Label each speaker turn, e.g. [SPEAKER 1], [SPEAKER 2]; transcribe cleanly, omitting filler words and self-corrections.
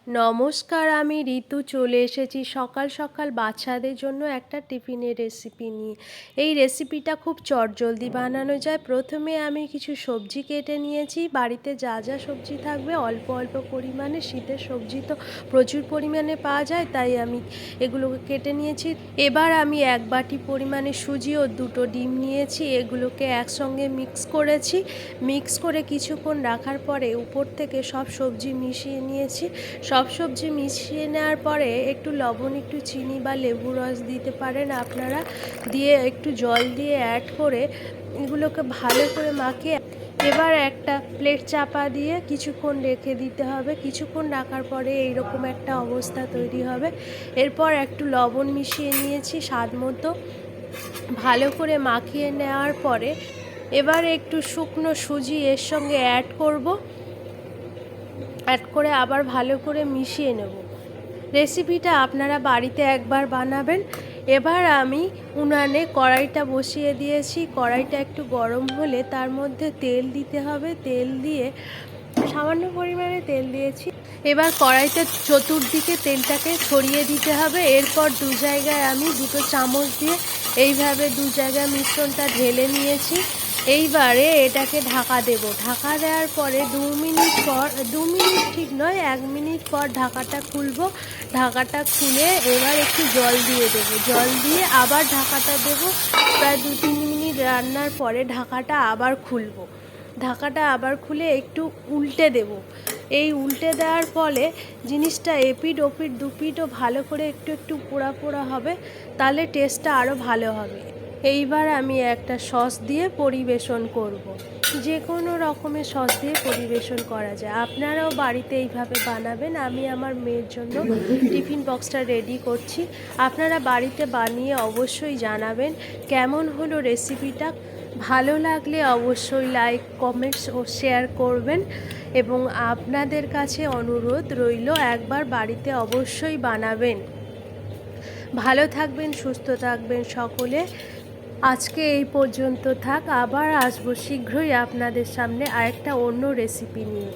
[SPEAKER 1] নমস্কার, আমি ঋতু চলে এসেছি সকাল সকাল বাচ্চাদের জন্য একটা টিফিনের রেসিপি নিয়ে। এই রেসিপিটা খুব চটজলদি বানানো যায়। প্রথমে আমি কিছু সবজি কেটে নিয়েছি। বাড়িতে যা যা সবজি থাকবে অল্প অল্প পরিমাণে, শীতের সবজি তো প্রচুর পরিমাণে পাওয়া যায়, তাই আমি এগুলোকে কেটে নিয়েছি। এবার আমি 1 বাটি পরিমাণে সুজি ও 2টো ডিম নিয়েছি, এগুলোকে একসঙ্গে মিক্স করে কিছুক্ষণ রাখার পরে উপর থেকে সব সবজি মিশিয়ে নিয়েছি। সব সবজি মিশিয়ে নেওয়ার পরে একটু লবণ, একটু চিনি বা লেবুর রস দিতে পারেন আপনারা, দিয়ে একটু জল দিয়ে অ্যাড করে এগুলোকে ভালো করে মাখিয়ে এবার একটা প্লেট চাপা দিয়ে কিছুক্ষণ রেখে দিতে হবে। কিছুক্ষণ রাখার পরে এইরকম একটা অবস্থা তৈরি হবে। এরপর একটু লবণ মিশিয়ে নিয়েছি স্বাদ মতো। ভালো করে মাখিয়ে নেওয়ার পরে এবার একটু শুকনো সুজি এর সঙ্গে অ্যাড করে আবার ভালো করে মিশিয়ে নেব। রেসিপিটা আপনারা বাড়িতে একবার বানাবেন। এবার আমি উনানে কড়াইটা বসিয়ে দিয়েছি। কড়াইটা একটু গরম হলে তার মধ্যে তেল দিতে হবে। তেল দিয়ে সামান্য পরিমাণে তেল দিয়েছি। এবার কড়াইতে চতুর্দিকে তেলটাকে ছড়িয়ে দিতে হবে। এরপর 2 জায়গায় আমি 2টো চামচ দিয়ে এইভাবে 2 জায়গায় মিশ্রণটা ঢেলে নিয়েছি। এইবারে এটাকে ঢাকা দেব। ঢাকা দেওয়ার পরে 2 মিনিট পর, 2 মিনিট ঠিক নয়, 1 মিনিট পর ঢাকাটা খুলব। ঢাকাটা খুলে এবার একটু জল দিয়ে দেবো। জল দিয়ে আবার ঢাকাটা দেবো। প্রায় 2-3 মিনিট রান্নার পরে ঢাকাটা আবার খুলব। ঢাকাটা আবার খুলে একটু উল্টে দেব। এই উল্টে দেওয়ার ফলে জিনিসটা এপিঠ ওপিঠ দুপিঠও ভালো করে একটু একটু পোড়া পোড়া হবে, তাহলে টেস্টটা আরও ভালো হবে। এইবার আমি একটা সস দিয়ে পরিবেশন করব। যে কোনো রকমের সস দিয়ে পরিবেশন করা যায়। আপনারাও বাড়িতে এইভাবে বানাবেন। আমি আমার মেয়ের জন্য টিফিন বক্সটা রেডি করছি। আপনারা বাড়িতে বানিয়ে অবশ্যই জানাবেন কেমন হলো রেসিপিটা। ভালো লাগলে অবশ্যই লাইক, কমেন্টস ও শেয়ার করবেন। এবং আপনাদের কাছে অনুরোধ রইল, একবার বাড়িতে অবশ্যই বানাবেন। ভালো থাকবেন, সুস্থ থাকবেন সকলে। আজকে এই পর্যন্ত থাক। আবার আসবো শীঘ্রই আপনাদের সামনে আরেকটা অন্য রেসিপি নিয়ে।